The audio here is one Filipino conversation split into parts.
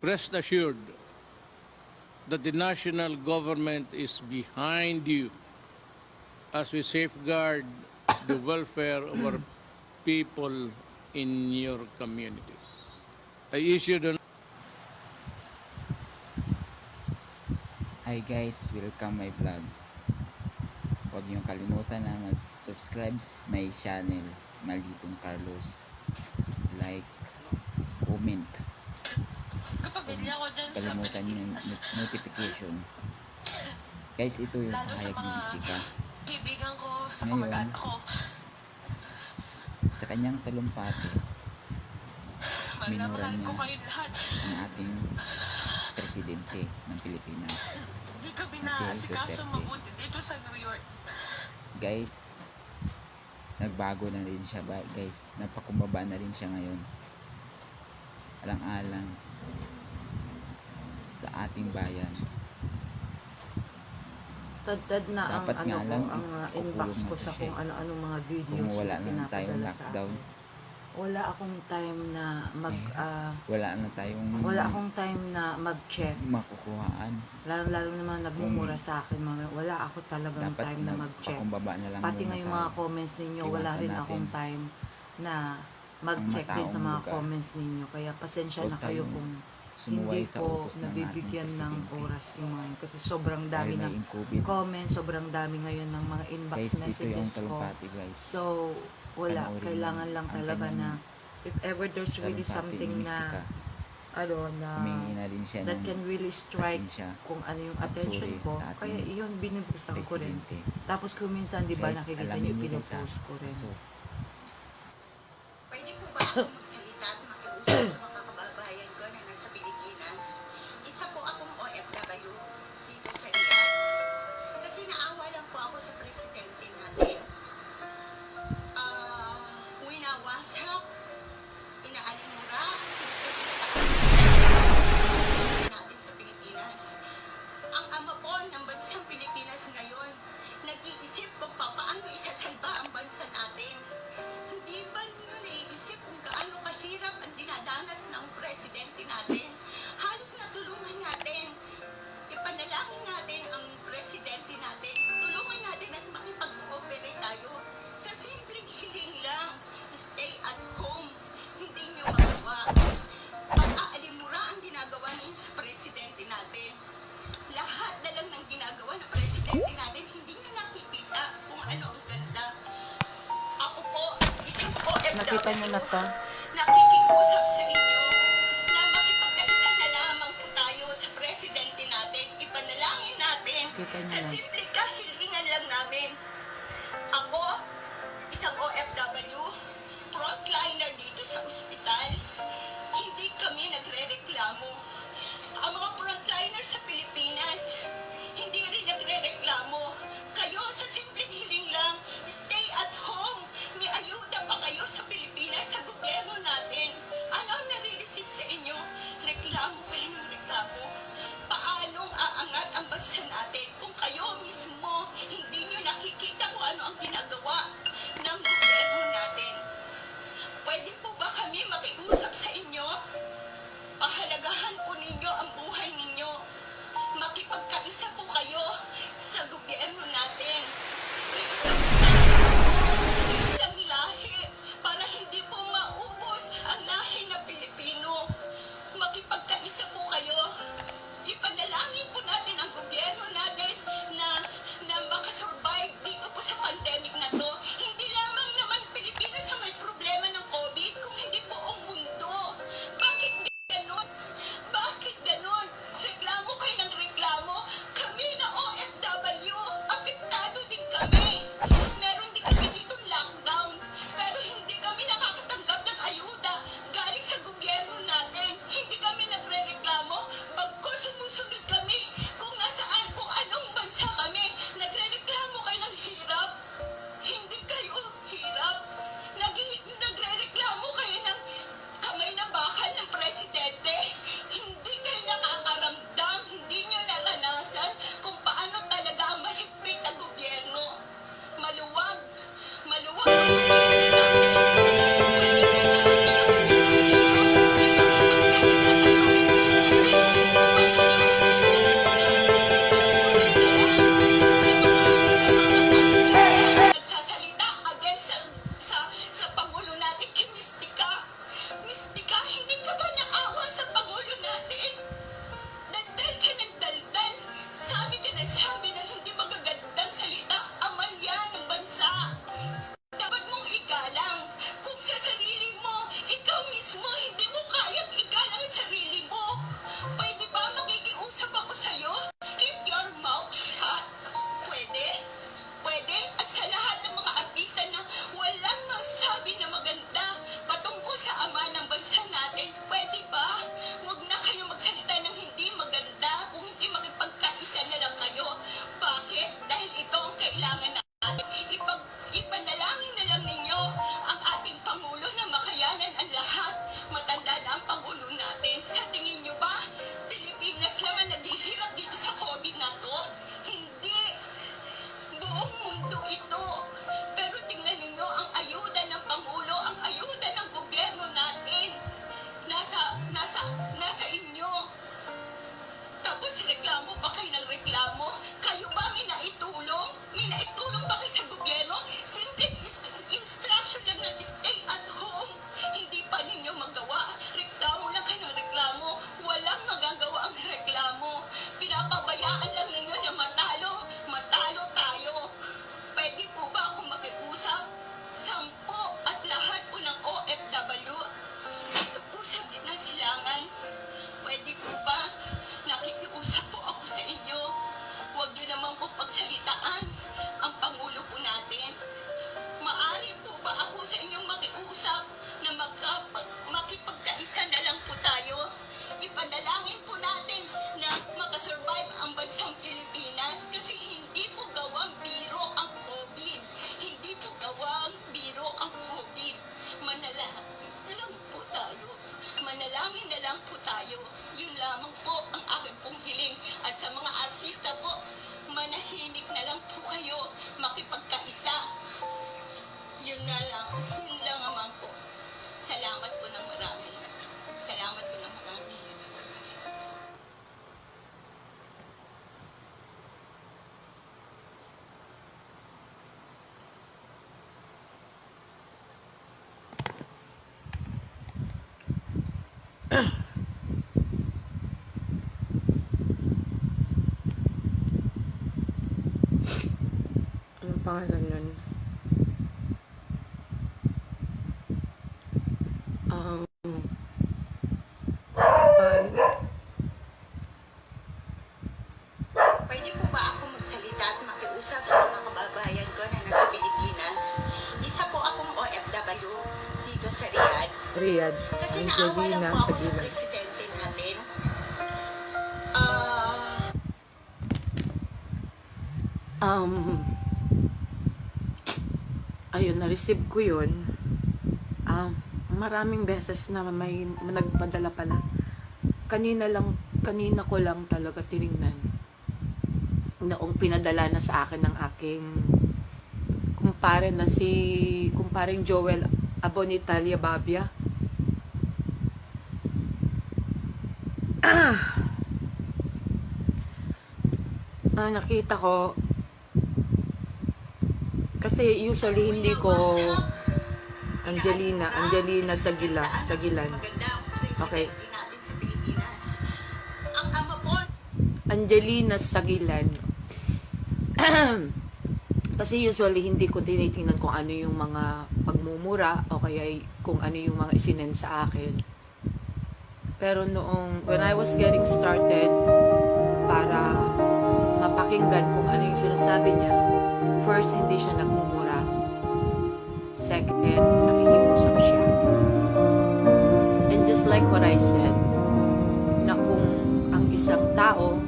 rest assured that the national government is behind you as we safeguard the welfare of our people in your communities. I issued an Hi guys, welcome my vlog. Huwag niyong kalimutan na mag-subscribe my channel, Malditong Carlos. Like, comment. Kalimutan niyo yung notification. Guys, ito yung pahayag ni Mystica. Ngayon, sa kanyang talumpati, minura niya ang ating presidente ng Pilipinas na si Duterte. Guys, nagbago na rin siya guys, napakumbaba na rin siya ngayon, alang-alang sa ating bayan. Tad na dapat ang nga lang ang inbox ko sa kung ano-ano mga videos kung wala na na tayong pinapadala lockdown, wala akong time na wala akong time na mag-check, makukuhaan. lalo naman nagmumura sa akin, wala ako talagang Dapat time na mag-check. na lang Pati muna nga yung tayo. mga comments ninyo, wala Iwasan rin natin akong time na mag-check din sa mga lugar. comments ninyo, kaya pasensya Huwag na kayo tayong kung sumuway hindi sa ko utos ng ating nabibigyan ng presidente. oras yung mga yun. Kasi sobrang dami Dahil ng may COVID. comments, sobrang dami ngayon ng mga inbox Guys, ito yung messages ko. talumpati guys. So, wala. Panoorin Kailangan lang ang talaga kanyang na if ever there's really talumpati something ni Mystica. na Humingi na rin siya that ng can really strike pasensya kung ano yung at attention sorry ko, sa ating kaya iyon binibuksan ko rin. presidente. Tapos kung minsan, di ba, Guys, nakikita alamin niyo, niyo guys, pinupost ko rin. So, Pwede po ba akong magsalita at makiusap sa mga kababayan ko na nasa Pilipinas? Isa po akong OFW dito sa Riyadh. Kasi naawa lang po ako sa presidente natin. Winawasak, inaalimura, natin sa Pilipinas. Ang ama po ng bansang Pilipinas ngayon, nag-iisip kung paano isasalba ang bansa natin. Hindi ba ninyo naiisip kung gaano kahirap ang dinadanas ng presidente natin? Halos natulungan natin. Ipanalangin natin ang presidente natin. Tulungan natin at makipag-cooperate tayo. Sa simpleng hiling lang, stay at home. Hindi nyo magawa. Pag-aalimura ang ginagawa ninyo sa presidente natin. Lahat na lang ng ginagawa ng presidente natin, hindi nyo nakikita kung ano ang ganda. Ako po, isang OFW, Nakita niyo na to? nakikiusap sa inyo na makipagkaisa na lamang po tayo sa presidente natin. Ipanalangin natin Kita niyo sa na. simpleng kahilingan lang namin. Ako, isang OFW, frontliner dito sa ospital, hindi kami nagre-reklamo. Ang mga frontliners sa Pilipinas, hindi rin nagre-reklamo. Kayo sa simpleng hiling lang, stay at home. May ayuda pa kayo sa Pilipinas, sa gobyerno natin. Ano ang nare-receive sa inyo? Reklamo kayo ng reklamo. Paanong aangat ang bansa natin kung kayo mismo hindi nyo nakikita kung ano ang ginagawa ng gobyerno natin? Pwede po ba kami makiusap sa inyo? Pahalagahan po ninyo ang buhay ninyo. Makipagkaisa po kayo sa gobyerno natin. Iisang tayo, iisang lahi, para hindi po maubos ang lahi na Pilipino. Makipagkaisa po kayo. Ipanalangin po natin ang gobyerno natin na makasurvive dito po sa pandemic na to. Hindi lamang naman Pilipinas ang may problema ng COVID, kung hindi po ang mundo. Bakit ganon? Bakit ganon? Reklamo kayo ng reklamo. Kami na OFW, apektado din kami. Meron din kami ditong lockdown, pero hindi kami nakakatanggap ng ayuda galing sa gobyerno natin. Hindi kami nagre-reklamo, bagkus sumusunod kami kung nasaan, kung anong bansa kami. Nagre-reklamo kayo ng hirap. lang po tayo. Yun lamang po ang aking pong hiling. At sa mga artista po, manahimik na lang po kayo, makipagkaisa. Yun na lang. Yun lang naman po. Salamat po ng marami. Salamat po ng marami. Anong pangalan nun? Um, Pwede po ba ako magsalita at makiusap sa mga kababayan ko na nasa Pilipinas? Isa po akong OFW dito sa Riyadh. Riyadh, Kasi Angelina naawa lang po sa ako sa gila. presidente natin. Ayun, na-receive ko yun. Maraming beses na may nagpadala pala. Kanina ko lang talaga tiningnan. Noong pinadala na sa akin ng aking kumparing Joel Abonitalia Babia. Nakita ko kasi usually hindi ko Angelina sa Gilan. Okay. Natin sa Pilipinas. Ang ama po, Angelina Sagilan. Kasi usually hindi ko tinitingnan kung ano yung mga pagmumura o kaya kung ano yung mga isinen sa akin. Pero when I was getting started para mapakinggan kung ano yung sinasabi niya, first, hindi siya nagmumura. Second, nakikiusap siya. And just like what I said, na kung ang isang tao,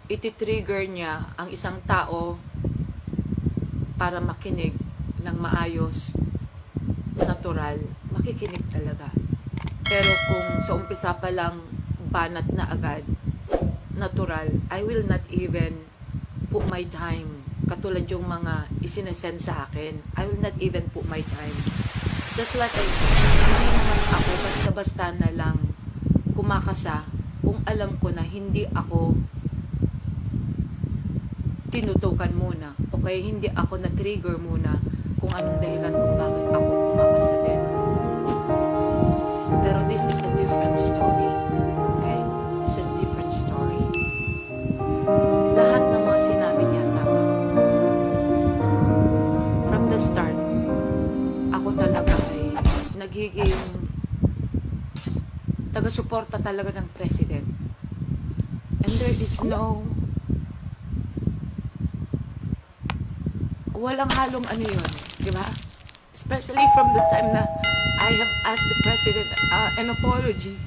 iti-trigger niya ang isang tao para makinig ng maayos, natural, makikinig talaga. Pero kung sa umpisa pa lang banat na agad, natural, I will not even put my time. Katulad yung mga isinesend sa akin, I will not even put my time. Just like I said, hindi naman ako basta-basta na lang kumakasa kung alam ko na hindi ako tinutukan muna o kaya hindi ako na-trigger muna kung anong dahilan kung bakit ako kumakasa din. Pero this is a different story. Okay? This is a different story. Lahat ng mga sinabi niya tama. From the start, ako talaga ay nagiging taga-suporta talaga ng president. And there is walang halong ano yun, di ba? Especially from the time na I have asked the president an apology.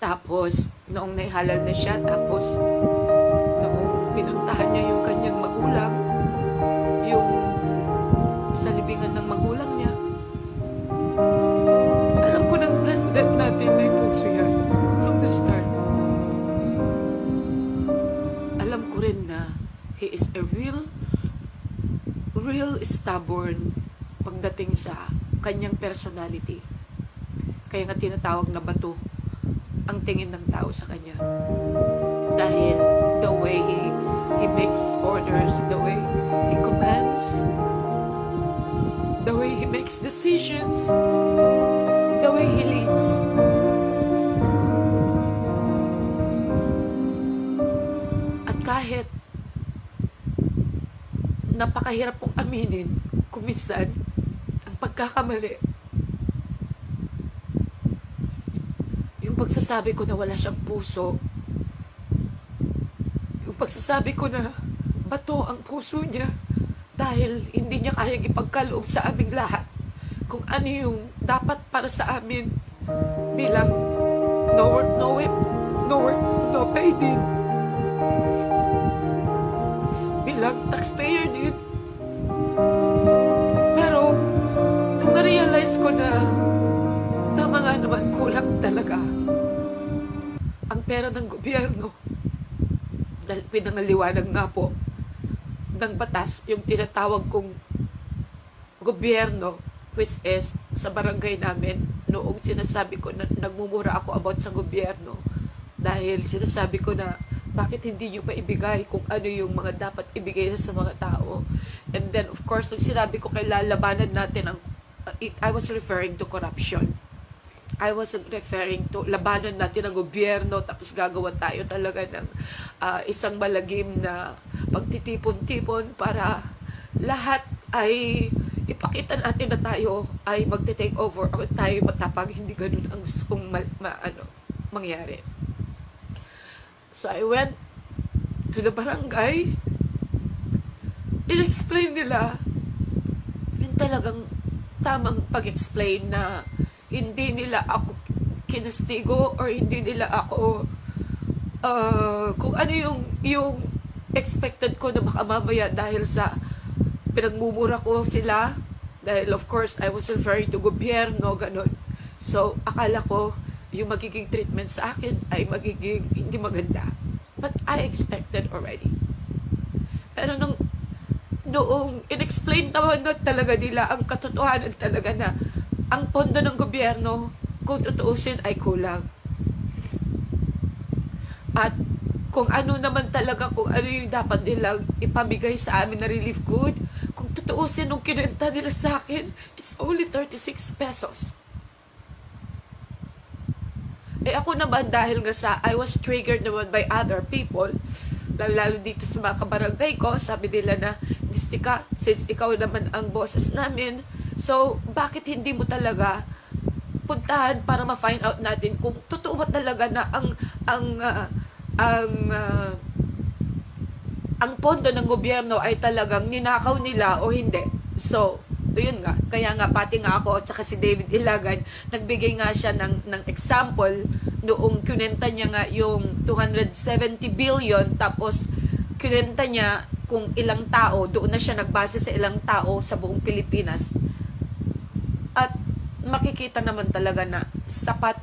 Tapos, noong naihalal na siya, tapos, noong pinuntahan niya yung kanyang magulang, yung sa libingan ng magulang niya, alam ko ng president natin may puso yan from the start. Alam ko rin na he is a real stubborn pagdating sa kanyang personality. Kaya nga tinatawag na bato ang tingin ng tao sa kanya. Dahil the way he makes orders, the way he commands, the way he makes decisions, the way he leads. At kahit napakahirap pong aminin kung minsan ang pagkakamali, yung pagsasabi ko na wala siyang puso, yung pagsasabi ko na bato ang puso niya dahil hindi niya kayang ipagkaloob sa aming lahat kung ano yung dapat para sa amin bilang no work, no whip, no work, no pay din, bilang taxpayer din. Pero nung na-realize ko na tama nga naman kulang talaga ang pera ng gobyerno. Dahil pinangaliwanag nga po ng batas yung tinatawag kong gobyerno, which is sa barangay namin. Noong sinasabi ko na nagmumura ako about sa gobyerno, dahil sinasabi ko na bakit hindi nyo maibigay kung ano yung mga dapat ibigay sa mga tao. And then of course, nung sinabi ko kay lalabanan natin ang I was referring to corruption. I wasn't referring to labanan natin ang gobyerno tapos gagawa tayo talaga ng isang malagim na pagtitipon-tipon para lahat ay ipakita natin na tayo ay magte-take over o tayo matapag. Hindi ganun ang gusto kong mangyari. So I went to the barangay. In-explain nila yung talagang tamang pag-explain na hindi nila ako kinastigo or hindi nila ako kung ano yung expected ko na baka mamaya dahil sa pinagmumura ko sila, dahil of course I was referring to gobyerno, ganun. So akala ko yung magiging treatment sa akin ay magiging hindi maganda, but I expected already. Pero noong in-explain naman na talaga nila ang katotohanan talaga na ang pondo ng gobyerno, kung tutuusin, ay kulang. At kung ano naman talaga, kung ano yung dapat nilang ipamigay sa amin na relief good, kung tutuusin, nung kinenta nila sa akin, it's only 36 pesos. Eh ako naman, dahil nga sa, I was triggered naman by other people, lalo dito sa mga kabarangay ko, sabi nila na, Mystica, since ikaw naman ang boses namin, so bakit hindi mo talaga puntahan para ma-find out natin kung totoo ba talaga na ang pondo ng gobyerno ay talagang ninakaw nila o hindi. So, yun nga. Kaya nga, pati nga ako at saka si David Ilagan, nagbigay nga siya ng example noong kunenta niya nga yung 270 billion, tapos kunenta niya kung ilang tao, doon na siya nagbase sa ilang tao sa buong Pilipinas. At makikita naman talaga na sapat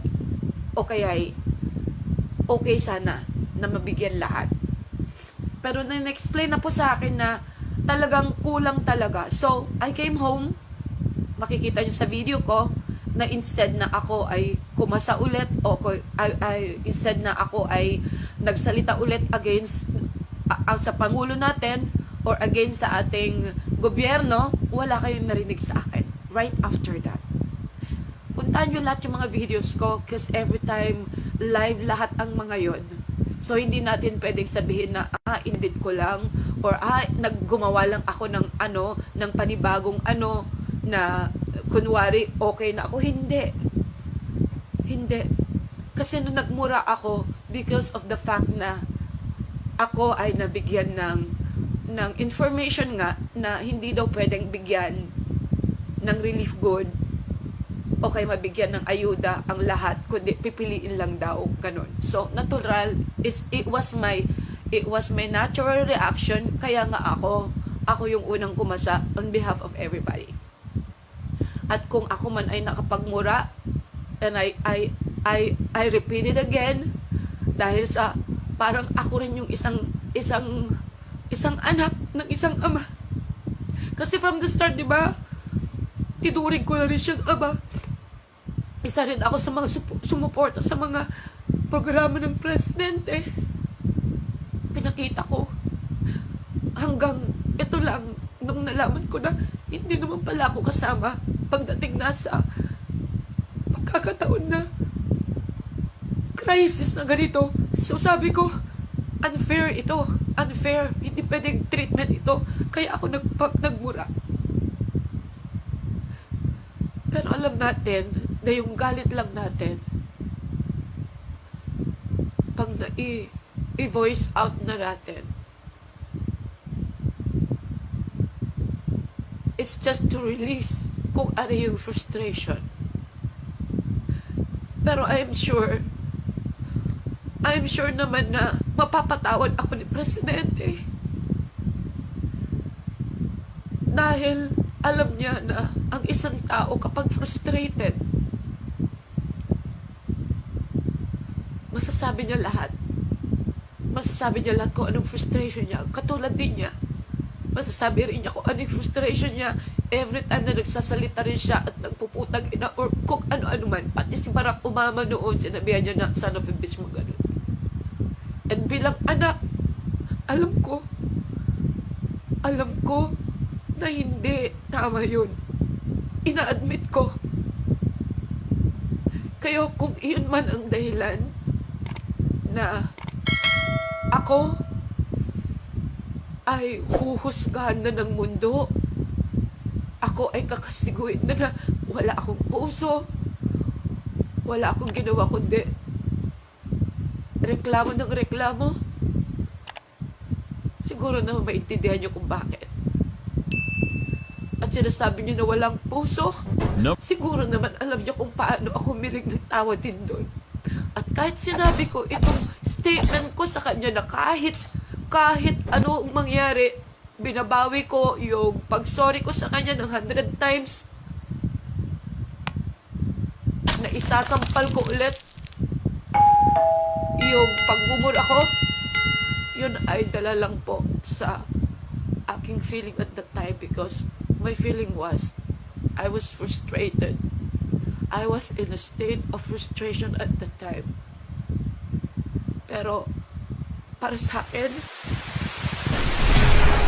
o kaya'y okay sana na mabigyan lahat. Pero na-explain na po sa akin na talagang kulang talaga. So, I came home, makikita nyo sa video ko, na instead na ako ay kumasa ulit o instead na ako ay nagsalita ulit against sa Pangulo natin or against sa ating gobyerno, wala kayong narinig sa akin right after that. Puntahan nyo lahat yung mga videos ko because every time live lahat ang mga yon. So hindi natin pwedeng sabihin na indit ko lang or naggumawa lang ako ng panibagong na kunwari okay na ako. Hindi. Kasi nung nagmura ako because of the fact na ako ay nabigyan ng information nga na hindi daw pwedeng bigyan ng relief good o kaya mabigyan ng ayuda ang lahat, kundi pipiliin lang daw, ganun. So, natural, it was my natural reaction, kaya nga ako yung unang kumasa on behalf of everybody. At kung ako man ay nakapagmura, and I repeat it again, dahil sa parang ako rin yung isang anak ng isang ama. Kasi from the start, di ba, tinuring ko na rin siyang ama. Isa rin ako sa mga sumuporta sa mga programa ng presidente. Pinakita ko. Hanggang ito lang, nung nalaman ko na hindi naman pala ako kasama pagdating na sa pagkakataon na crisis na ganito. So sabi ko, unfair ito. Unfair. Hindi pwedeng treatment ito. Kaya ako nagmura. Pero alam natin na yung galit lang natin pag i-voice out na natin, it's just to release kung ano yung frustration. Pero I'm sure naman na mapapatawad ako ni Presidente. Dahil alam niya na ang isang tao kapag frustrated, masasabi niya lahat. Masasabi niya lahat kung anong frustration niya. Katulad din niya, masasabi rin niya kung anong frustration niya every time na nagsasalita rin siya at nagpuputang ina or kung ano-ano man. Pati si Barack Obama noon, sinabihan niya na son of a bitch mo ganun. And bilang anak, alam ko na hindi tama yun. Ina-admit ko. Kaya kung iyon man ang dahilan na ako ay huhusgahan na ng mundo, ako ay kakasiguin na wala akong puso, wala akong ginawa kundi reklamo ng reklamo, siguro na maintindihan niyo kung bakit. At sinasabi niyo na walang puso, nope. Siguro naman alam niyo kung paano ako milig ng tawa din doon. At kahit sinabi ko itong statement ko sa kanya na kahit ano mangyari, binabawi ko yung pag-sorry ko sa kanya ng 100 times, na isasampal ko ulit yung pagmumura ko, yun ay dala lang po sa aking feeling at that time, because my feeling was I was frustrated. I was in a state of frustration at that time. Pero para sa akin,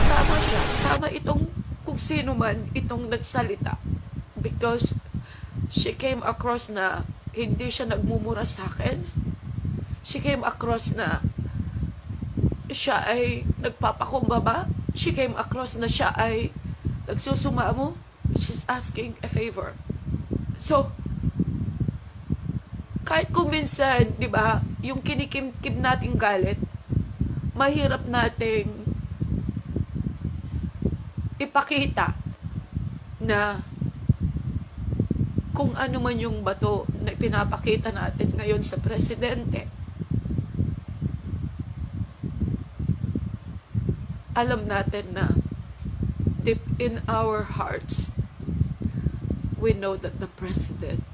tama siya. Tama itong kung sino man itong nagsalita, because she came across na hindi siya nagmumura sa akin. She came across na siya ay nagpapakumbaba. She came across na siya ay nagsusumamo. She's asking a favor. So, kahit kung minsan, di ba, yung kinikim-kim nating galit, mahirap nating ipakita na kung ano man yung bato na pinapakita natin ngayon sa presidente. Alam natin na deep in our hearts, we know that the president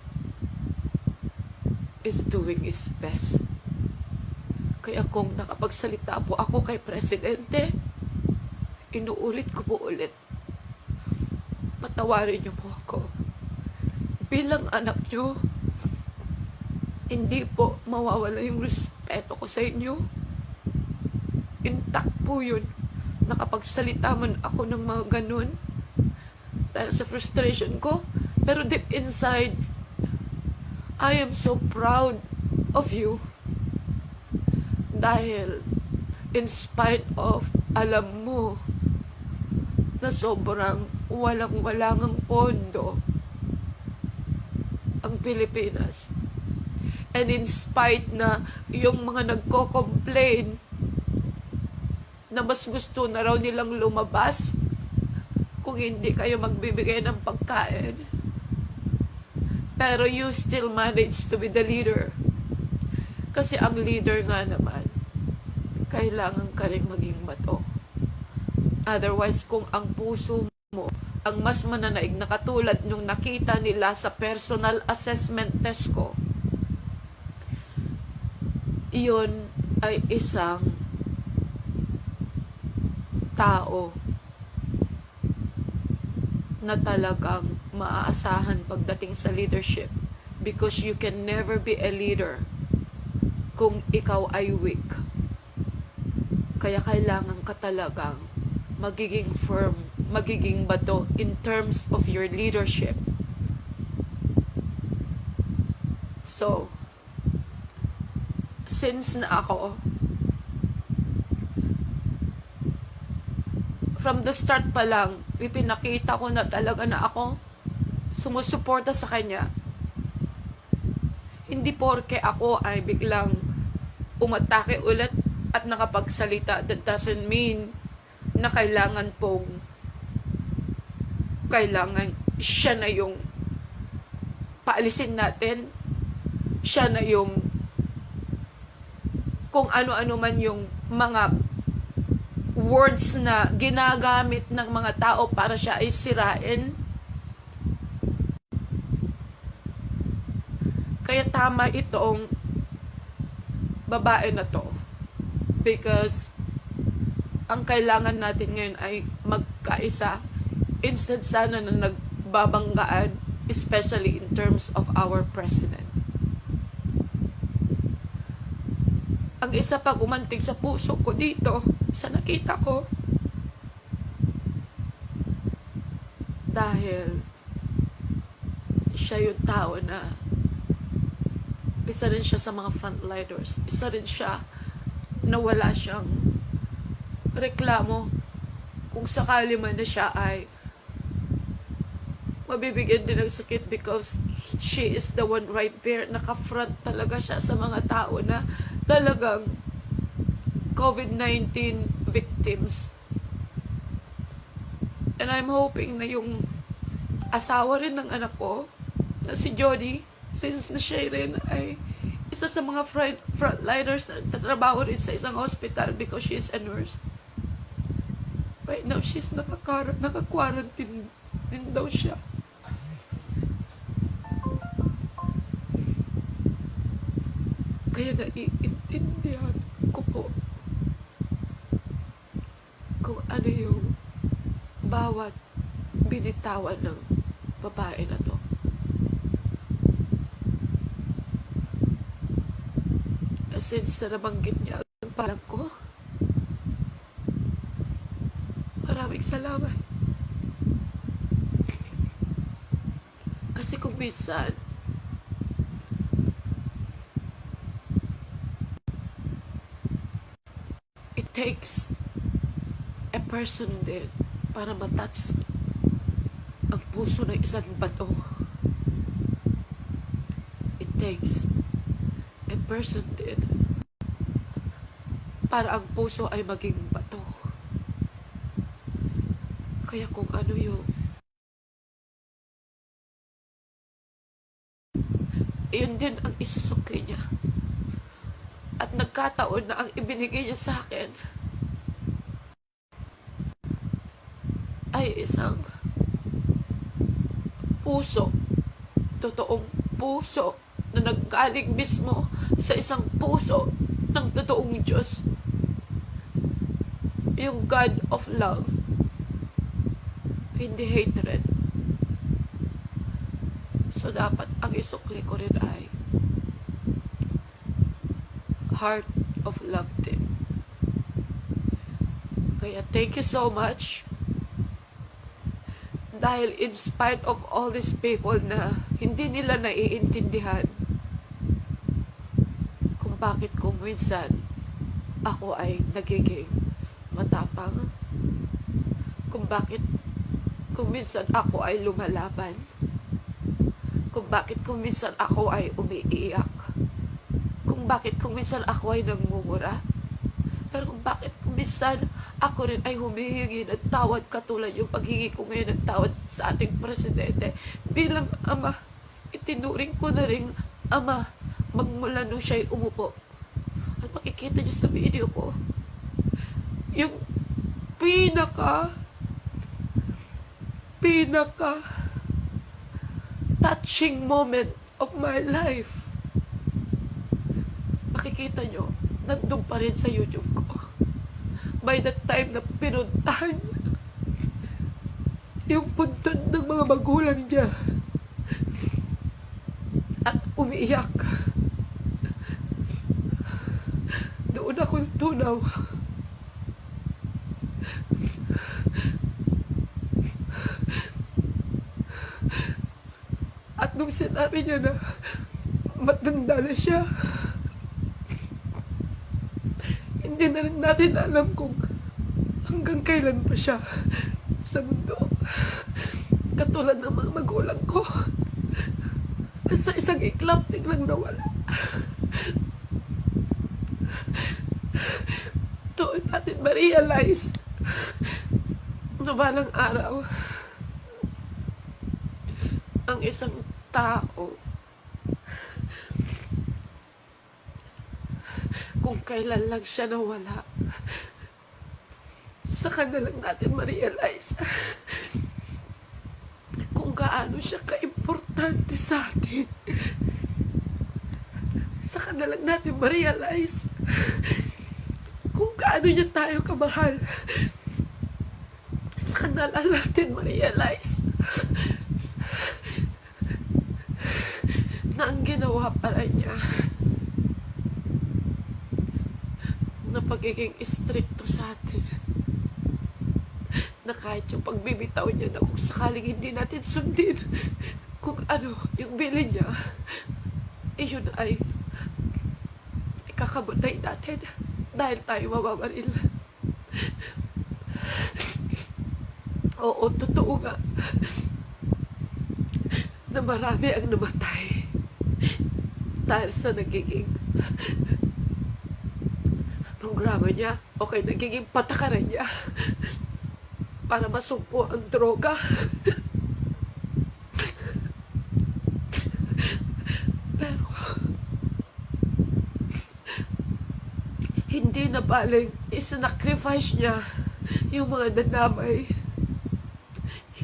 is doing his best. Kaya kung nakapagsalita po ako kay presidente, inuulit ko po ulit, patawarin niyo po ako. Bilang anak niyo, hindi po mawawala yung respeto ko sa inyo. Intact po yun. Nakapagsalita man ako ng mga ganun dahil sa frustration ko, pero deep inside, I am so proud of you. Dahil in spite of, alam mo na sobrang walang-walangang pondo ang Pilipinas, and in spite na yung mga nagko-complain na mas gusto na raw nilang lumabas kung hindi kayo magbibigay ng pagkain, pero you still manage to be the leader. Kasi ang leader nga naman, kailangan ka rin maging bato. Otherwise, kung ang puso mo ang mas mananaig na katulad nung nakita nila sa personal assessment test ko, iyon ay isang tao na talagang maaasahan pagdating sa leadership, because you can never be a leader kung ikaw ay weak. Kaya kailangan ka talagang magiging firm, magiging bato in terms of your leadership. So, since na ako, from the start pa lang, ipinakita ko na talaga na ako sumusuporta sa kanya. Hindi porke ako ay biglang umatake ulit at nakapagsalita, that doesn't mean na kailangan siya na yung paalisin natin, siya na yung kung ano-ano man yung mga words na ginagamit ng mga tao para siya ay sirain. Kaya tama itong babae na to. Because ang kailangan natin ngayon ay magkaisa. Instead sana na nagbabanggaan, especially in terms of our president. Ang isa pang umantig sa puso ko dito, sa nakita ko, dahil siya yung tao na isa rin siya sa mga frontliners. Isa rin siya na wala siyang reklamo kung sakali man na siya ay mabibigyan din ng sakit because she is the one right there. Naka-front talaga siya sa mga tao na talagang COVID-19 victims. And I'm hoping na yung asawa rin ng anak ko, na si Jody, since na siya rin ay isa sa mga frontliners na tatrabaho rin sa isang hospital because she is a nurse. Right now, she's naka-quarantine din daw siya. Kaya naiintindihan ko po kung ano yung bawat binitawan ng babae na to. Since na nabanggit niya ang palang ko, maraming salamat. Kasi kung minsan, it takes a person din para matouch ang puso ng isang bato. It takes a person din para ang puso ay maging bato. Kaya kung ano yung yun din ang isusukli niya. At nagkataon na ang ibinigay niya sa akin ay isang puso, totoong puso na naggaling mismo sa isang puso ng totoong Diyos. Yung God of love, hindi hatred. So dapat ang isukli ko rin ay heart of love din. Kaya thank you so much. Dahil in spite of all these people na hindi nila naiintindihan kung bakit kung minsan ako ay nagiging matapang, kung bakit kung minsan ako ay lumalaban, kung bakit kung minsan ako ay umiiyak, kung bakit kung minsan ako ay nagmumura, pero kung bakit kung minsan ako rin ay humihingi ng tawad katulad yung paghingi ko ngayon ng tawad sa ating presidente. Bilang ama, itinuring ko na rin ama magmula nung siya'y umupo. At makikita niyo sa video ko, yung pinaka touching moment of my life. Makikita nyo, nandun pa rin sa YouTube ko. By the time na pinuntahan yung puntod ng mga magulang niya at umiiyak, doon ako tunaw. At nung sinabi niya na matanda na siya, hindi na rin natin alam kung hanggang kailan pa siya sa mundo. Katulad ng mga magulang ko, sa isang iklap biglang nawala. Doon natin ma-realize na balang araw ang isang tao kung kailan lang siya nawala, saka na lang natin ma-realize kung gaano siya ka-importante sa atin. saka na lang natin ma-realize kung gaano niya tayo kamahal. Saka na lang natin ma-realize na ang ginawa pala niya na pagiging istrikto sa atin, na kahit yung pagbibitaw niya na kung sakaling hindi natin sundin kung ano yung bilin niya, iyon ay ikakabutay natin dahil tayo mababaril. Oo, totoo nga na marami ang namatay dahil sa nagiging programa niya o kay nagiging patakaran niya para masumpo ang droga. Pero hindi na baling isinacrifice niya yung mga nadamay.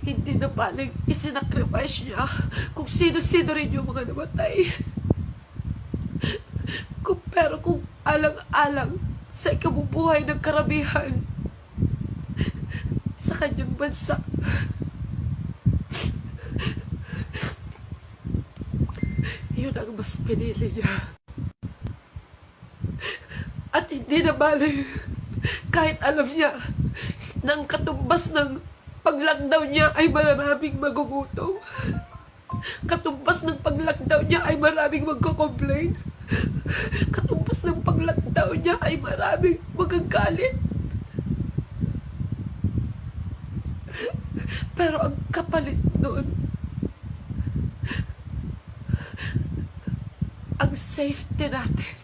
Hindi na baling isinacrifice niya kung sino-sino rin yung mga namatay. Pero kung alang-alang sa ikabubuhay ng karamihan sa kanyang bansa, yun ang mas pinili niya. At hindi na baling kahit alam niya na ang katumbas ng pag-lockdown niya ay maraming magugutom. Katumbas ng pag-lockdown niya ay maraming magko-complain. Katumbas ng pag-lockdown niya ay maraming magagalit. Pero ang kapalit noon, ang safety natin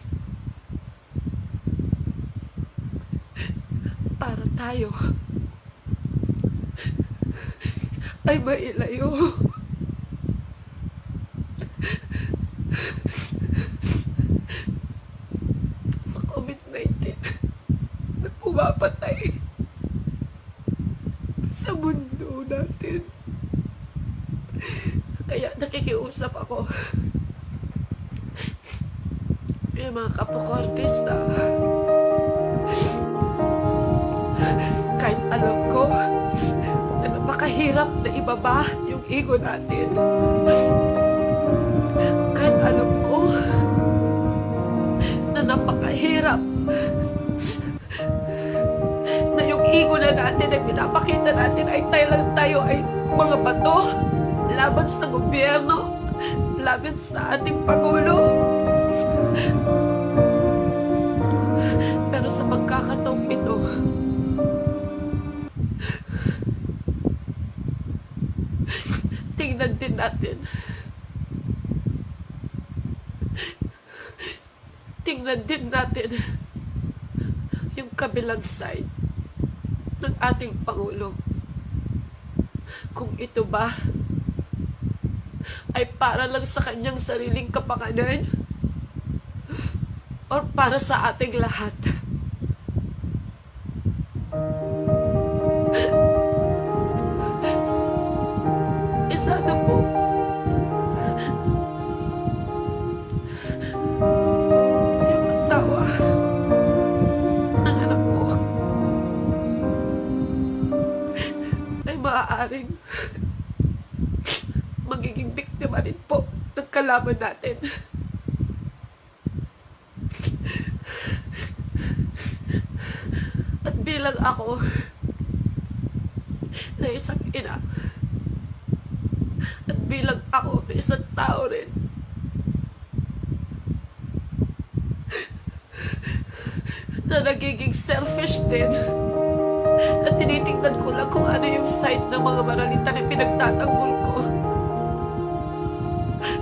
para tayo ay mailayo. Sa COVID-19 na pumapatay sa mundo natin. Kaya nakikiusap ako yung mga kapokortista. Kahit alam ko na napakahirap na ibaba yung ego natin. Kahit alam ko na napakahirap na yung ego na natin ay pinapakita natin ay tayo ay mga bato laban sa gobyerno, laban sa ating Pangulo. Pero sa pagkakataong ito, tingnan din natin. Tingnan din natin yung kabilang side ng ating Pangulo. Kung ito ba ay para lang sa kanyang sariling kapakanan or para sa ating lahat. Sana po yung asawa ng anak ko ay maaaring magiging biktima rin po ng kalaban natin. At bilang ako na isang ina, at bilang ako na isang tao rin, na nagiging selfish din, at tinitingnan ko lang kung ano yung side ng mga maralita na pinagtatanggol ko,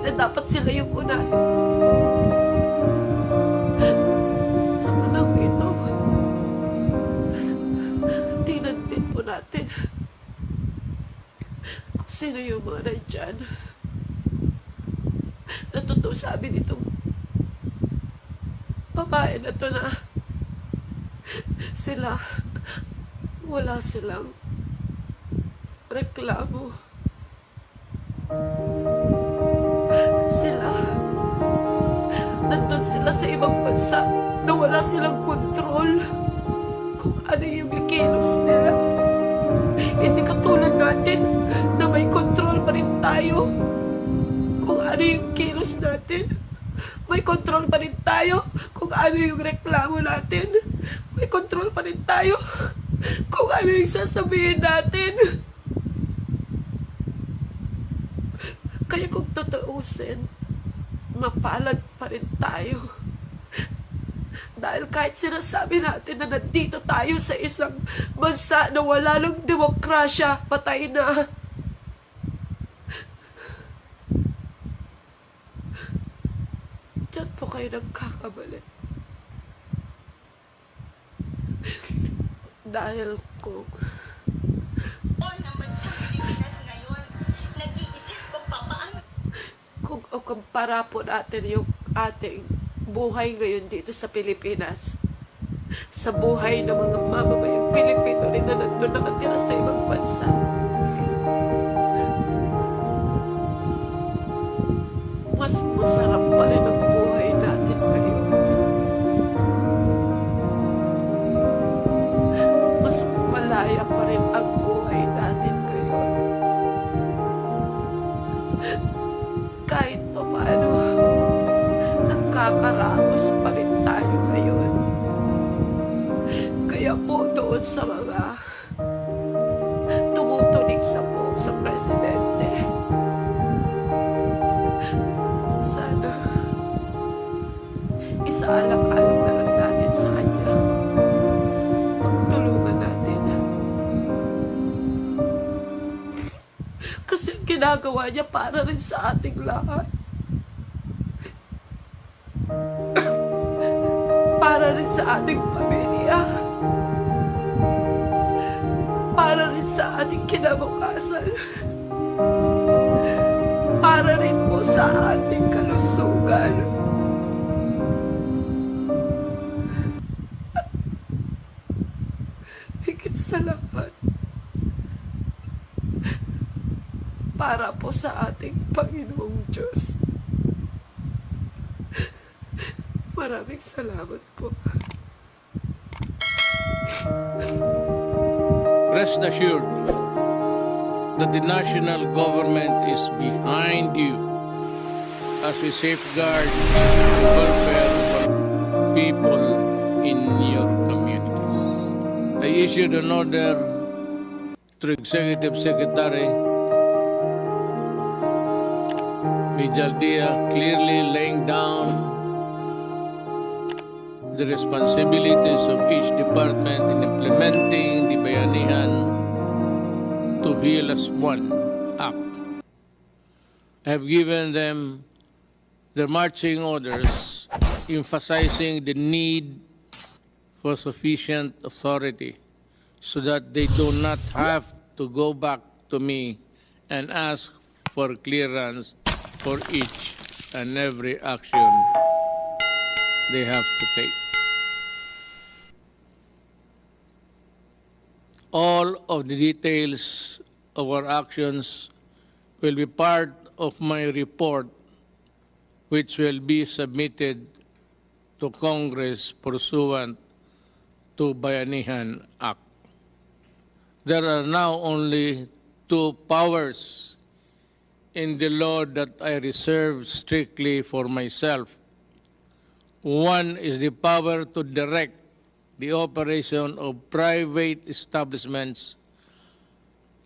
na dapat sila yung unahin. Sa panahon ito, tingnan din po natin kung sino yung mga nandyan na totoo sabi nitong babae na to na sila wala silang reklamo. Sila nandun lang sila sa ibang bansa na wala silang kontrol kung ano yung ikilos nila. Hindi katulad natin na may kontrol pa rin tayo kung ano yung kilos natin. May kontrol pa rin tayo kung ano yung reklamo natin. May kontrol pa rin tayo kung ano yung sasabihin natin. Kaya kung tutuusin, mapalad pa rin tayo. Dahil kahit sinasabi natin na nandito tayo sa isang bansa na wala ng demokrasya, patay na. Diyan po kayo nagkakamali. Dahil kung O naman sa Pilipinas ngayon, nag-iisip ko pa paano kung para po natin yung ating buhay ngayon dito sa Pilipinas sa buhay ng mga mamamayang Pilipino rin na nandun nakatira sa ibang bansa. Mas masarap pa rin ang buhay natin ngayon. Mas malaya pa rin ang buhay natin ngayon. Kahit pa paano, nagkakaraos pa rin tayo ngayon. Kaya po doon sa mga tumutulig sa Presidente, sana isaalang-alang na lang natin sa kanya. Pagtulungan natin. Kasi ang ginagawa niya para rin sa ating lahat. Para rin sa ating pamilya. Para rin sa ating kinabukasan. Para rin po sa ating kalusugan. Higit sa lahat, para po sa ating Panginoong Diyos. Maraming salamat po. Rest assured that the national government is behind you as we safeguard the welfare of our people in your communities. I issued an order to Executive Secretary Mijaldia clearly laying down the responsibilities of each department in implementing the Bayanihan to Heal as One Act. I have given them their marching orders, emphasizing the need for sufficient authority so that they do not have to go back to me and ask for clearance for each and every action they have to take. All of the details of our actions will be part of my report, which will be submitted to Congress pursuant to Bayanihan Act. There are now only two powers in the law that I reserve strictly for myself. One is the power to direct the operation of private establishments.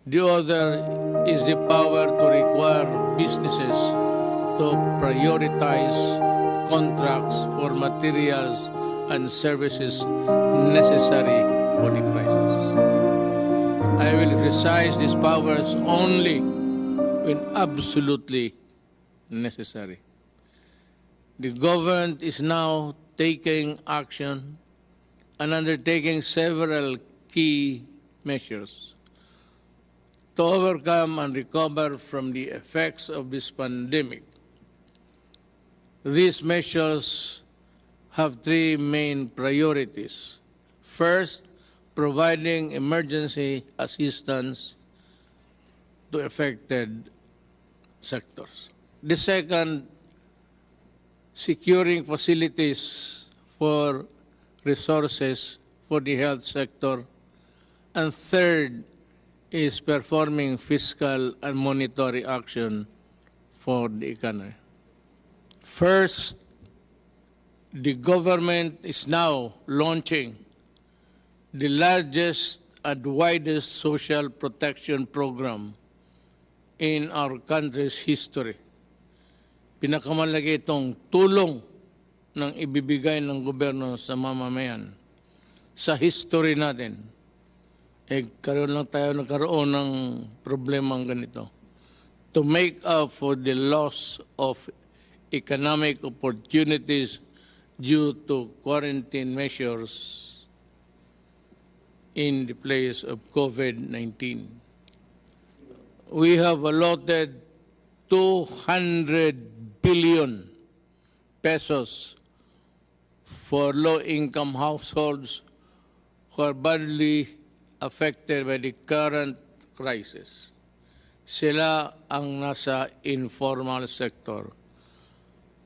The other is the power to require businesses to prioritize contracts for materials and services necessary for the crisis. I will exercise these powers only when absolutely necessary. The government is now taking action and undertaking several key measures to overcome and recover from the effects of this pandemic. These measures have three main priorities. First, providing emergency assistance to affected sectors. The second securing facilities for resources for the health sector, and third is performing fiscal and monetary action for the economy. First, the government is now launching the largest and widest social protection program in our country's history. Pinakamalaki itong tulong ng ibibigay ng gobyerno sa mamamayan sa history natin. Nagkaroon ng problemang ganito. To make up for the loss of economic opportunities due to quarantine measures in the place of COVID-19. We have allotted 200 billion pesos for low-income households who are badly affected by the current crisis. Sila ang nasa informal sector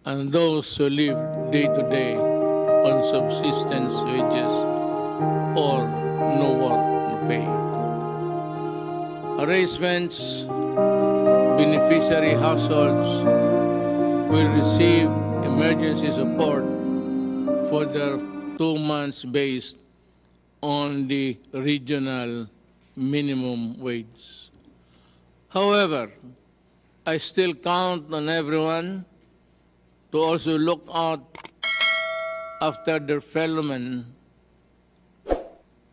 and those who live day-to-day on subsistence wages or no work, no pay. Arrangements, beneficiary households will receive emergency support for their 2 months based on the regional minimum wage. However, I still count on everyone to also look out after their fellow men,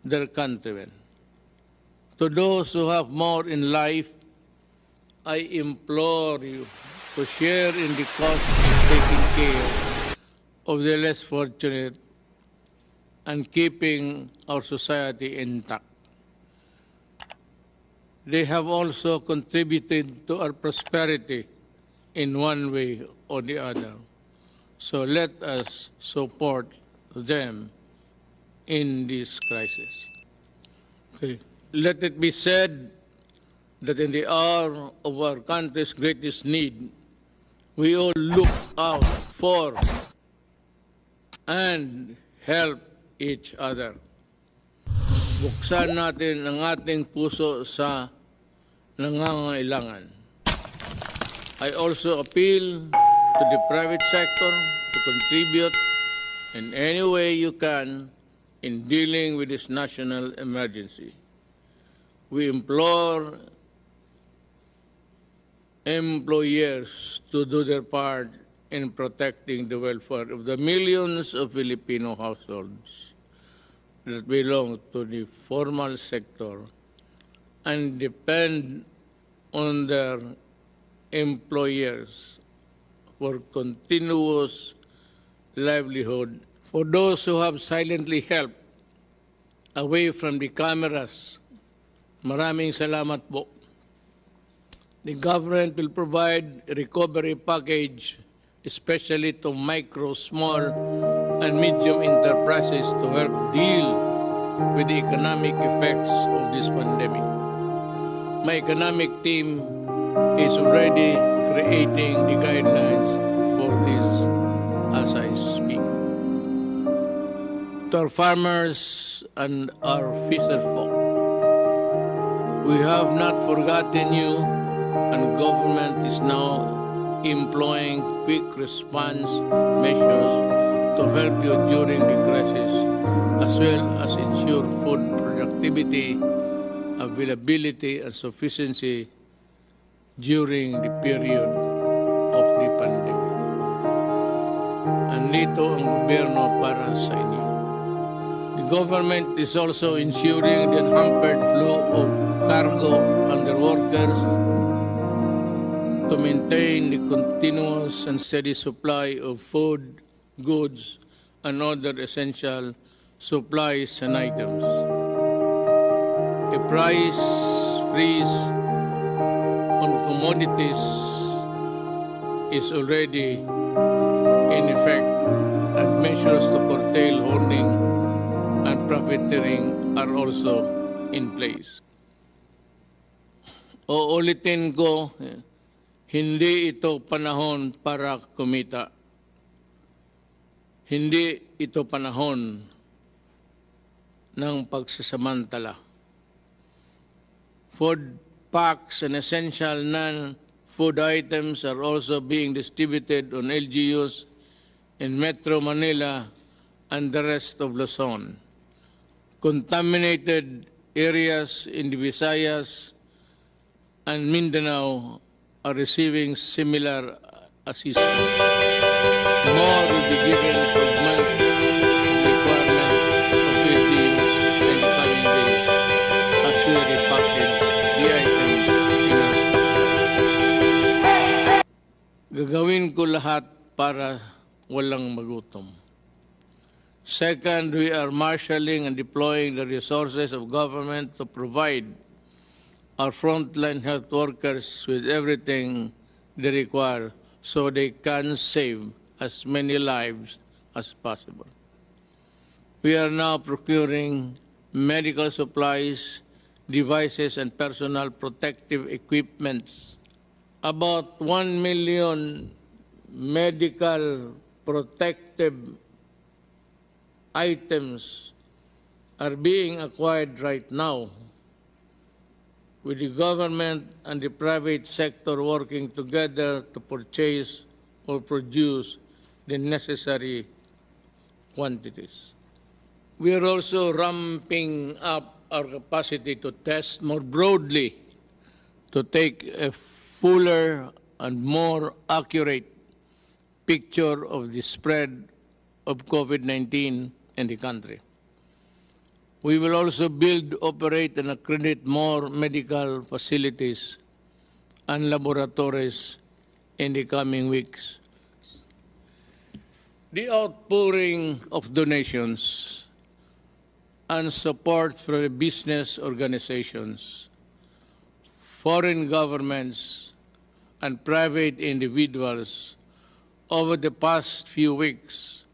their countrymen. To those who have more in life, I implore you to share in the cost of taking care of the less fortunate and keeping our society intact. They have also contributed to our prosperity in one way or the other. So let us support them in this crisis. Okay. Let it be said that in the hour of our country's greatest need, we all look out for and help each other. Buksan natin ang ating puso sa nangangailangan. I also appeal to the private sector to contribute in any way you can in dealing with this national emergency. We implore employers to do their part in protecting the welfare of the millions of Filipino households that belong to the formal sector and depend on their employers for continuous livelihood. For those who have silently helped away from the cameras, maraming salamat po. The government will provide a recovery package, especially to micro, small, and medium enterprises to help deal with the economic effects of this pandemic. My economic team is already creating the guidelines for this as I speak. To our farmers and our fisherfolk, we have not forgotten you, and government is now employing quick response measures to help you during the crisis, as well as ensure food productivity, availability, and sufficiency during the period of the pandemic. Andito ang gobyerno para sa inyo. The government is also ensuring the unhampered flow of cargo and their workers to maintain the continuous and steady supply of food, goods, and other essential supplies and items. A price freeze on commodities is already in effect, and measures to curtail hoarding and profiteering are also in place. Uulitin ko, hindi ito panahon para kumita. Hindi ito panahon ng pagsasamantala. Food packs and essential non-food items are also being distributed on LGUs in Metro Manila and the rest of Luzon. Contaminated areas in the Visayas and Mindanao are receiving similar assistance. More will be given to augment the requirement of LGUs in the coming days as we repackage the items in our stockpile. Gagawin ko lahat para walang magutom. Second, we are marshalling and deploying the resources of government to provide our frontline health workers with everything they require so they can save as many lives as possible. We are now procuring medical supplies, devices, and personal protective equipments. About 1 million medical protective items are being acquired right now, with the government and the private sector working together to purchase or produce the necessary quantities. We are also ramping up our capacity to test more broadly, to take a fuller and more accurate picture of the spread of COVID-19 in the country. We will also build, operate, and accredit more medical facilities and laboratories in the coming weeks. The outpouring of donations and support from the business organizations, foreign governments, and private individuals over the past few weeks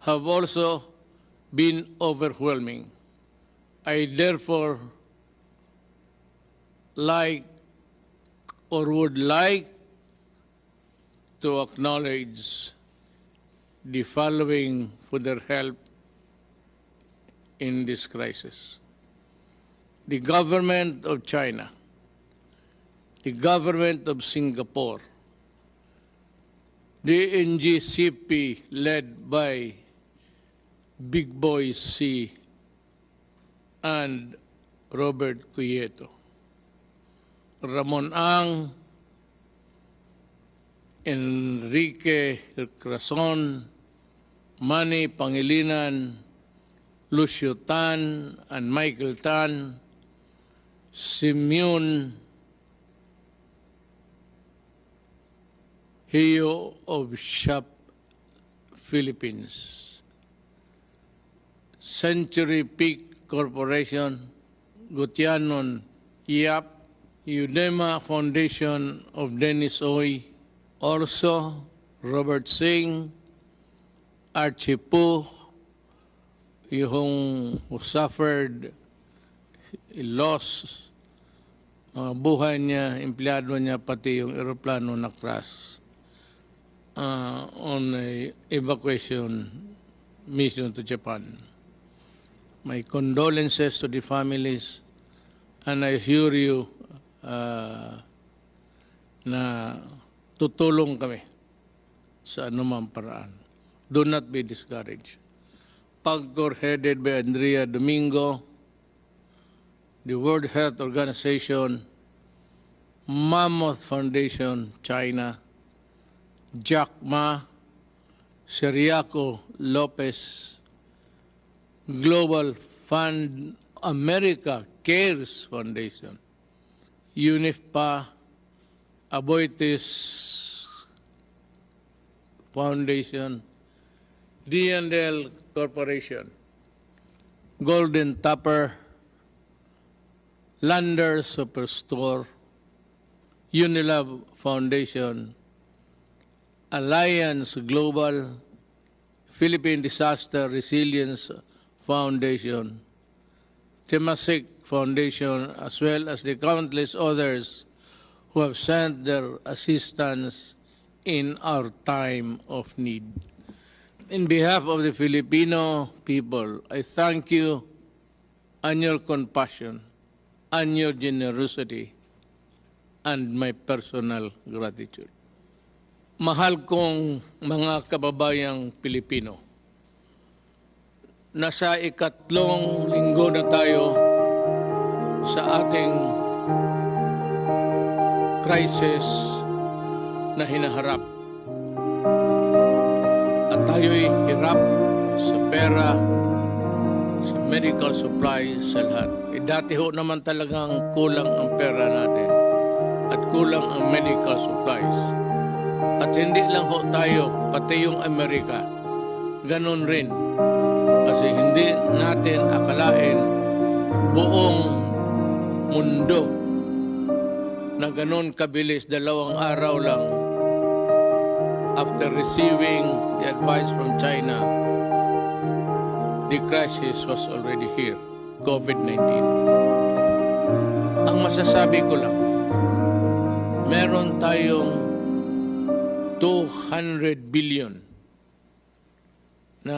have also been overwhelming. I therefore would like to acknowledge the following for their help in this crisis. The government of China, the government of Singapore, the NGCP led by Big Boy C and Robert Cuyeto, Ramon Ang, Enrique Crason, Manny Pangilinan, Lucio Tan and Michael Tan, Simeon Heo of Shop Philippines, Century Peak Corporation, Gutianon Yap, Udema Foundation of Dennis Oy, also Robert Singh, Archie Po, yung who suffered loss, mga buhay niya, empleyado niya, pati yung aeroplano na crash on a evacuation mission to Japan. My condolences to the families, and I assure you na tutulong kami sa anumang paraan. Do not be discouraged. PAGCOR headed by Andrea Domingo, the World Health Organization, Mammoth Foundation, China, Jack Ma, Seriaco Lopez, Global Fund America Cares Foundation, UNIFPA, Aboitiz Foundation, D&L Corporation, Golden Tupper, Lander Superstore, Unilab Foundation, Alliance Global, Philippine Disaster Resilience Foundation, Temasek Foundation, as well as the countless others who have sent their assistance in our time of need. In behalf of the Filipino people, I thank you and your compassion and your generosity and my personal gratitude. Mahal kong mga kababayang Pilipino, nasa ikatlong linggo na tayo sa ating crisis na hinaharap. At tayo'y hirap sa pera, sa medical supplies, sa lahat. Dati ho naman talagang kulang ang pera natin at kulang ang medical supplies. At hindi lang ho tayo, pati yung Amerika, ganun rin. Kasi hindi natin akalain buong mundo na ganun kabilis, 2 araw lang after receiving the advice from China, the crisis was already here, COVID-19. Ang masasabi ko lang, meron tayong 200 billion na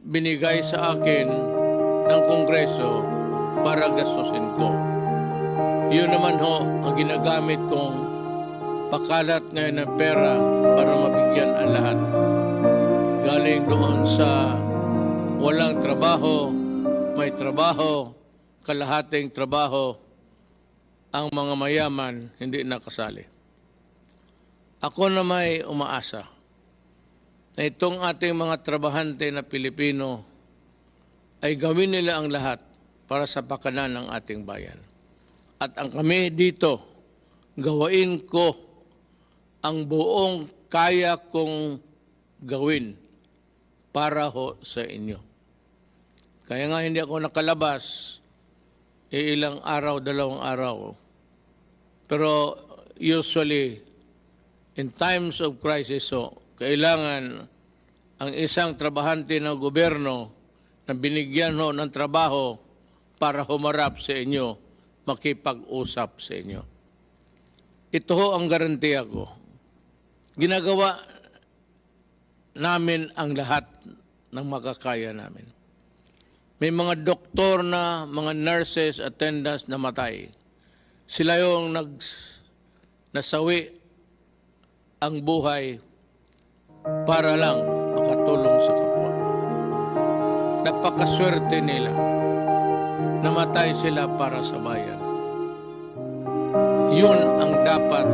binigay sa akin ng Kongreso para gastusin ko. Yun naman ho ang ginagamit kong pakalat ngayon ng pera para mabigyan ang lahat. Galing doon sa walang trabaho, may trabaho, kalahating trabaho, ang mga mayaman hindi nakasali. Ako na may umaasa na itong ating mga trabahante na Pilipino ay gawin nila ang lahat para sa pakanan ng ating bayan. At ang kami dito, gawain ko ang buong kaya kong gawin para ho sa inyo. Kaya nga hindi ako nakalabas, ilang araw, 2 araw. Pero usually, in times of crisis, kailangan ang isang trabahante ng gobyerno na binigyan ho ng trabaho para humarap sa inyo, makipag-usap sa inyo. Ito ho ang garantiya ko. Ginagawa namin ang lahat ng makakaya namin. May mga doktor na, mga nurses, attendants na matay. Sila yung nasawi ang buhay para lang makatulong sa kapwa. Napakaswerte nila. Namatay sila para sa bayan. Yun ang dapat,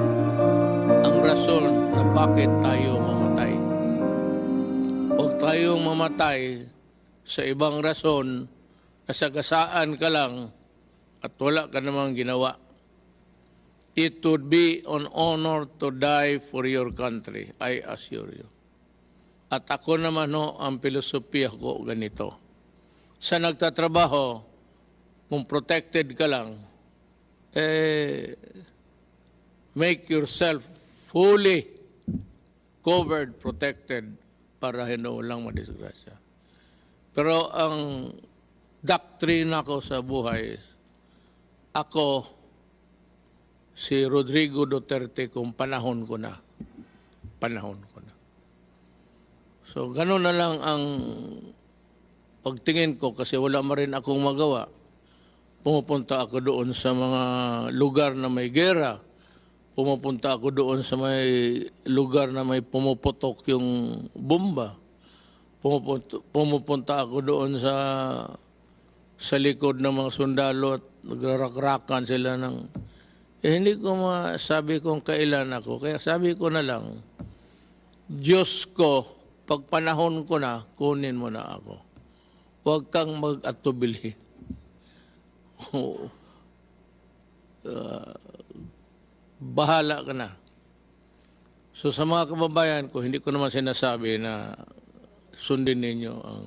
ang rason na bakit tayo mamatay. Huwag tayong mamatay sa ibang rason na sagasaan ka lang at wala ka namang ginawa. It would be an honor to die for your country, I assure you. At ako naman ang filosofiya ko ganito. Sa nagtatrabaho, kung protected ka lang, make yourself fully covered, protected, para hindi walang madisgrasya. Pero ang doktrina ko sa buhay, ako, si Rodrigo Duterte, kung panahon ko na. So, gano'n na lang ang pagtingin ko kasi wala ma rin akong magawa. Pumupunta ako doon sa mga lugar na may gera. Pumupunta ako doon sa may lugar na may pumuputok yung bomba. Pumupunta ako doon sa likod ng mga sundalo at nagrakrakan sila ng... hindi ko masabi kung kailan ako. Kaya sabi ko na lang, Diyos ko, pag panahon ko na, kunin mo na ako. Huwag kang mag-atubili. Bahala ka na. So sa mga kababayan ko, hindi ko naman sinasabi na sundin ninyo ang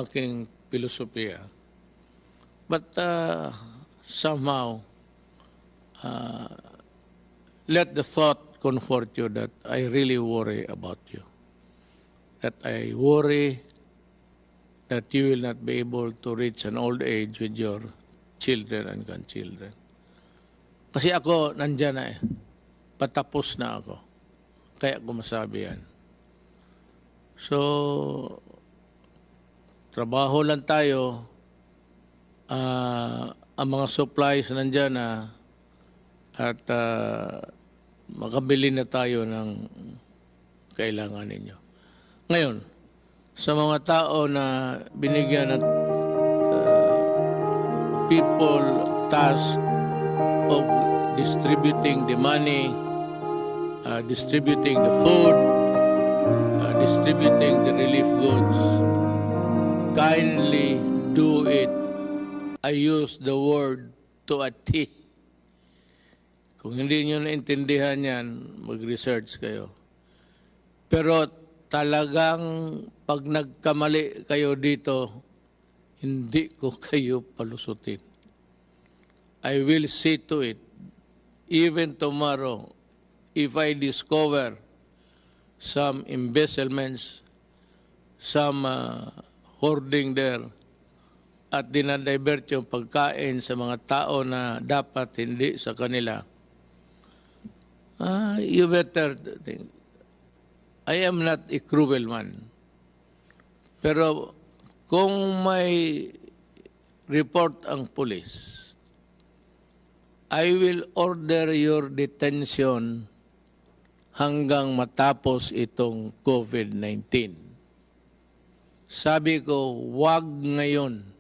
aking filosofiya. But somehow, let the thought comfort you that I really worry about you. That I worry that you will not be able to reach an old age with your children and grandchildren. Kasi ako, nandyan na Patapos na ako. Kaya ko masabi yan. So, trabaho lang tayo. Ang mga supplies nandyan na at makabili na tayo ng kailangan ninyo. Ngayon, sa mga tao na binigyan ng people task of distributing the money, distributing the food, distributing the relief goods, kindly do it. I use the word to a T. Kung hindi nyo naintindihan yan, mag-research kayo. Pero talagang pag nagkamali kayo dito, hindi ko kayo palusutin. I will see to it, even tomorrow, if I discover some embezzlements, some hoarding there, at dinadivert yung pagkain sa mga tao na dapat hindi sa kanila, you better think. I am not a cruel man. Pero kung may report ang pulis, I will order your detention hanggang matapos itong COVID-19. Sabi ko, wag ngayon.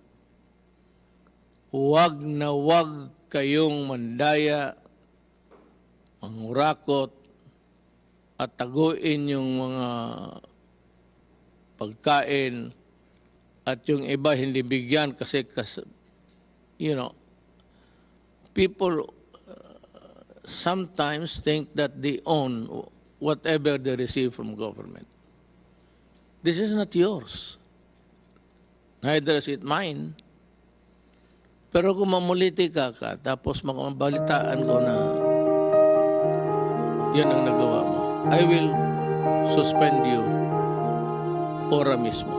Wag na wag kayong mandaya, mangurakot, at taguin yung mga pagkain at yung iba hindi bigyan kasi you know, people sometimes think that they own whatever they receive from government. This is not yours. Neither is it mine. Pero kung mamuliti ka tapos makabalitaan ko na yan ang nagawa mo, I will suspend you ora mismo.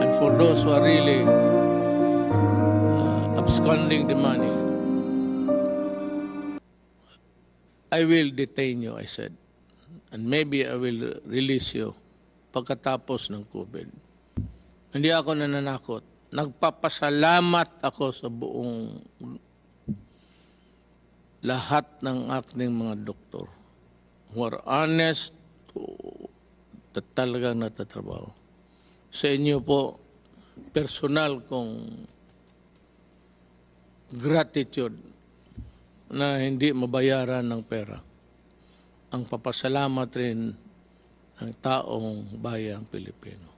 And for those who are really absconding the money, I will detain you, I said. And maybe I will release you pagkatapos ng COVID. Hindi ako nananakot. Nagpapasalamat ako sa buong lahat ng aking mga doktor who are honest at talagang natatrabaho. Sa inyo po, personal kong gratitude na hindi mabayaran ng pera. Ang papasalamat rin ng taong bayang Pilipino.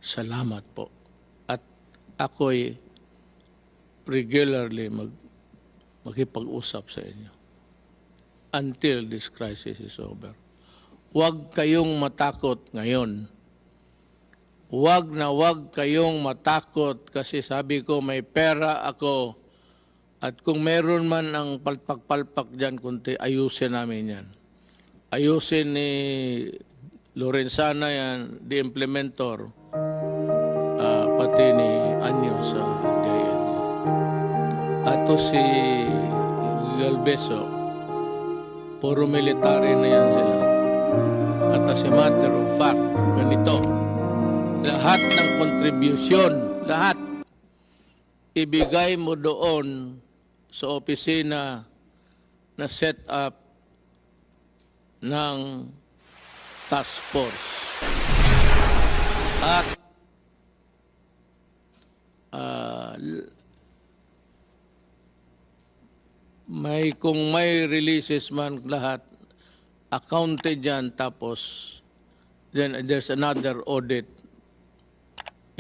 Salamat po. At ako'y regularly makipag-usap sa inyo until this crisis is over. Huwag kayong matakot ngayon. Huwag na huwag kayong matakot kasi sabi ko may pera ako at kung meron man ang palpak-palpak dyan kunti, ayusin namin yan. Ayusin ni Lorenzana yan, the implementor, pati ni Anyo sa DIL. At si Galbeso, puro military na yan sila. At as a matter of fact, ganito, lahat ng contribution, lahat, ibigay mo doon sa opisina na set up ng task force. At kung may releases man lahat, accounted dyan, tapos then there's another audit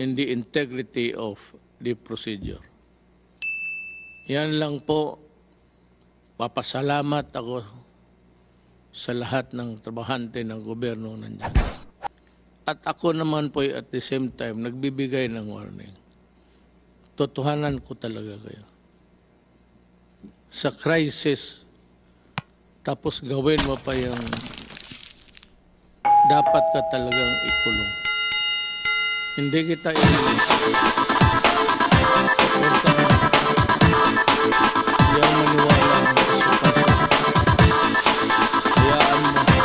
in the integrity of the procedure. Yan lang po, papasalamat ako sa lahat ng trabahante ng gobyerno nandiyan. At ako naman po at the same time, nagbibigay ng warning. Totohanan ko talaga kayo. Sa crisis, tapos gawin mo pa yung dapat ka talagang ikulong. Hindi kita inilis. Huwag ka hindi ang maniwala sa kaso. Hayaan mo.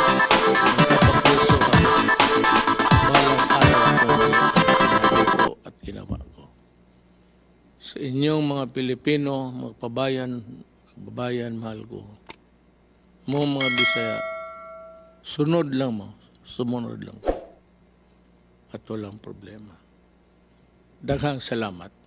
Sa inyong mga Pilipino, mga kababayan, mahal ko, mga Bisaya, sunod lang mo, sumunod lang. At walang problema. Daghang salamat.